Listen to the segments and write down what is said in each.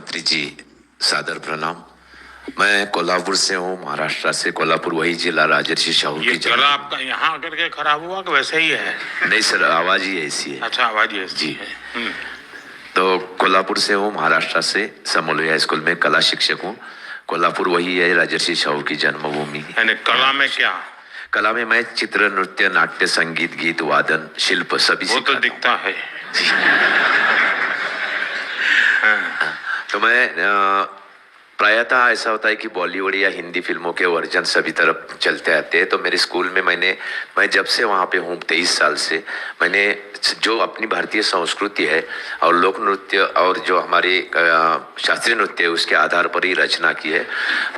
मुख्यमंत्री जी, सादर प्रणाम। मैं कोल्हापुर से हूँ, महाराष्ट्र से। कोल्हापुर वही जिला राजर्षि शाहू की जगह। गला आपका यहाँ आकर के खराब हुआ कि वैसे ही है? नहीं सर, आवाज ही ऐसी है। अच्छा, आवाज ही ऐसी जी है। तो कोल्हापुर से हूँ, महाराष्ट्र से। समोलिया स्कूल में कला शिक्षक हूँ। कोल्हापुर वही है राजर्षि शाहू की जन्मभूमि। यानी कला में क्या? कला में मैं चित्र, नृत्य, नाट्य, संगीत, गीत, वादन, शिल्प सभी वो तो दिखता है। तो मैं प्रायतः ऐसा होता है कि बॉलीवुड या हिंदी फिल्मों के वर्जन सभी तरफ चलते आते हैं। तो मेरे स्कूल में मैं जब से वहाँ पे हूँ 23 साल से, मैंने जो अपनी भारतीय संस्कृति है और लोक नृत्य और जो हमारी शास्त्रीय नृत्य है उसके आधार पर ही रचना की है।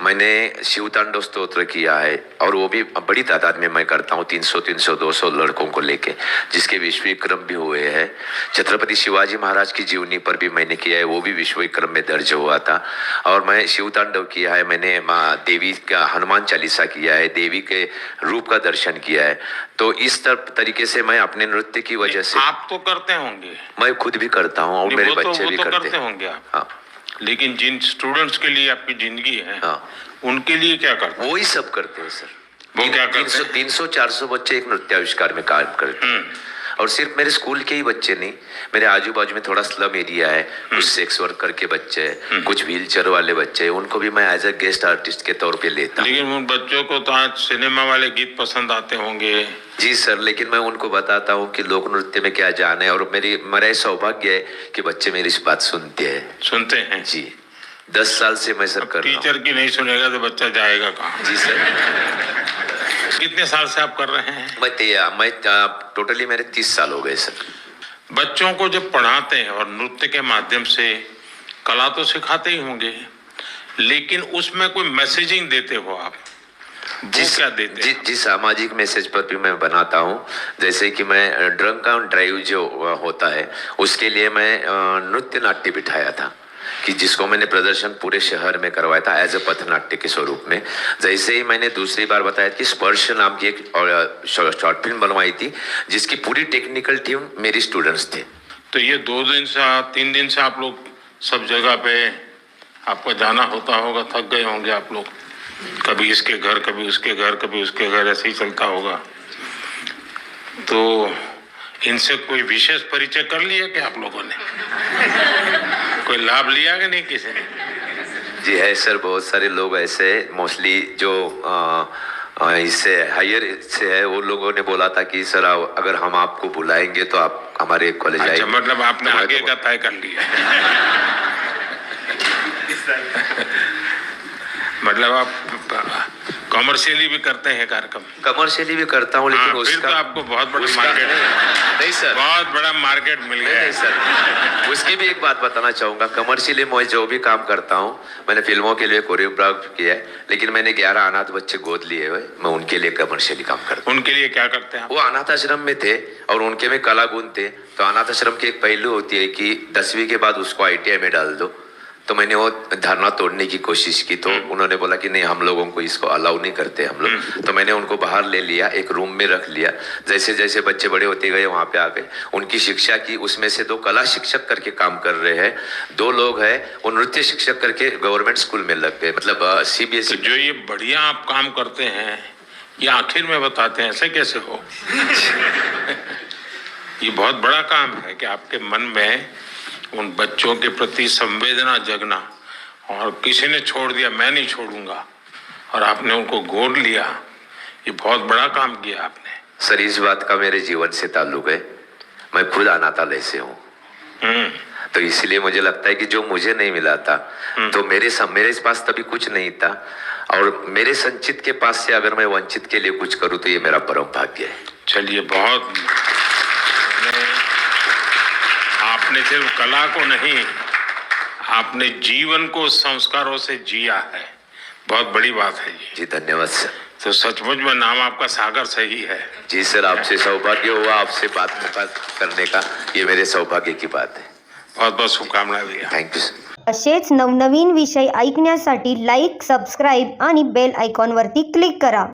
मैंने शिवतांडव स्तोत्र किया है और वो भी बड़ी तादाद में मैं करता हूँ, 300-200 लड़कों को लेके, जिसके विश्व विक्रम भी हुए हैं। छत्रपति शिवाजी महाराज की जीवनी पर भी मैंने किया है, वो भी विश्व विक्रम में दर्ज हुआ था। और मैं शिवतांडव किया है, मैंने माँ देवी का हनुमान चालीसा किया है, देवी के रूप का दर्शन किया है। तो इस तरीके से मैं अपने नृत्य की वजह से। आप तो करते होंगे? मैं खुद भी करता हूँ और मेरे बच्चे भी करते होंगे आप। हाँ। लेकिन जिन स्टूडेंट्स के लिए आपकी जिंदगी है, हाँ, उनके लिए क्या करते हैं? वो ही सब करते हैं सर। वो क्या करते हैं? 300-400 बच्चे एक नृत्य आविष्कार में काम करते हैं। और सिर्फ मेरे स्कूल के ही बच्चे नहीं, मेरे आजू बाजू में थोड़ा स्लम एरिया है, कुछ सेक्स वर्कर के बच्चे हैं, कुछ व्हील चेयर वाले बच्चे हैं, उनको भी मैं एज ए गेस्ट आर्टिस्ट के तौर पे लेता हूँ। लेकिन उन बच्चों को तो आज सिनेमा वाले गीत पसंद आते होंगे। जी सर, लेकिन मैं उनको बताता हूँ कि लोक नृत्य में क्या जान है, और मेरा सौभाग्य है कि बच्चे मेरी इस बात सुनते हैं जी। 10 साल से मैं सर कर रहा हूँ। टीचर की नहीं सुनेगा तो बच्चा जाएगा कहाँ? जी सर। कितने साल से आप कर रहे हैं? मैं टोटली मेरे 30 साल हो गए सर। बच्चों को जब पढ़ाते हैं और नृत्य के माध्यम से कला तो सिखाते ही होंगे, लेकिन उसमें कोई मैसेजिंग देते हो आप? क्या देते हैं? जी, सामाजिक मैसेज पर भी मैं बनाता हूँ। जैसे कि मैं ड्रंक ऑन ड्राइव जो होता है उसके लिए मैं नृत्य नाट्य बिठाया था, कि जिसको मैंने प्रदर्शन पूरे शहर में करवाया था एज ए पथनाट्य के स्वरूप में। जैसे ही मैंने दूसरी बार बताया कि स्पर्श नाम की एक शॉर्ट फिल्म बनवाई थी, जिसकी पूरी टेक्निकल टीम मेरी स्टूडेंट्स थे। तो ये 3 दिन से आप लोग सब जगह पे आपको जाना होता होगा, थक गए होंगे आप लोग। कभी इसके घर, कभी उसके घर, कभी उसके घर, ऐसे ही चलता होगा। तो इनसे कोई विशेष परिचय कर लिया क्या आप लोगों ने? कोई लाभ लिया कि नहीं किसी ने? जी है सर, बहुत सारे लोग ऐसे, मोस्टली जो इससे हायर से है, वो लोगों ने बोला था कि सर अगर हम आपको बुलाएंगे तो आप हमारे कॉलेज आएंगे। अच्छा, मतलब आपने आगे का तय कर लिया। मतलब आप कमर्शियली भी करते हैं कार्यक्रम? कमर्शियली भी करता हूँ, लेकिन उसका तो आपको बहुत बड़ा मार्केट नहीं सर, बहुत बड़ा मार्केट मिल गया है सर। उसकी भी एक बात बताना चाहूंगा। कमर्शियली मैं जो भी काम करता हूँ, मैंने फिल्मों के लिए कोरियोग्राफ किया है, लेकिन मैंने 11 अनाथ बच्चे गोद लिए हुए, मैं उनके लिए कमर्शियली काम करता हूँ। उनके लिए क्या करते हैं? वो अनाथ आश्रम में थे और उनके में कला गुण थे। तो अनाथ आश्रम की एक पहलू होती है कि 10वीं के बाद उसको ITI में डाल दो। तो मैंने वो धारणा तोड़ने की कोशिश की, तो उन्होंने बोला कि नहीं, हम लोगों को इसको अलाउ नहीं करते हम लोग। तो मैंने उनको बाहर ले लिया, एक रूम में रख लिया। जैसे जैसे बच्चे बड़े होते गए वहाँ पे आ गए, उनकी शिक्षा की। उसमें से 2 कला शिक्षक करके काम कर रहे हैं, 2 लोग हैं वो नृत्य शिक्षक करके गवर्नमेंट स्कूल में लग गए, मतलब CBSE। जो ये बढ़िया आप काम करते हैं, ये आखिर में बताते हैं, ऐसे कैसे हो? ये बहुत बड़ा काम है कि आपके मन में उन बच्चों के प्रति संवेदना जगना, और किसी ने छोड़ दिया, मैं नहीं छोड़ूंगा, और आपने उनको गोद लिया। ये बहुत बड़ा काम किया आपने। सर, इस बात का मेरे जीवन से ताल्लुक है। मैं खुद अनाथालय से हूँ, तो इसलिए मुझे लगता है कि जो मुझे नहीं मिला था, तो मेरे पास तभी कुछ नहीं था, और मेरे संचित के पास से अगर मैं वंचित के लिए कुछ करूँ तो ये मेरा परम भाग्य है। चलिए, बहुत आपने सिर्फ कला को नहीं, आपने जीवन को संस्कारों से जिया है। बहुत बड़ी बात है ये। जी धन्यवाद सर। तो सचमुच में नाम आपका सागर सही है। जी सर, आपसे सौभाग्य हुआ, आपसे बात करने का, ये मेरे सौभाग्य की बात है। बहुत बहुत शुभकामनाएं भैया। Thank you sir. असेच नवनवीन विषय ऐकण्यासाठी लाईक, सबस्क्राईब आणि बेल आयकॉनवरती क्लिक करा।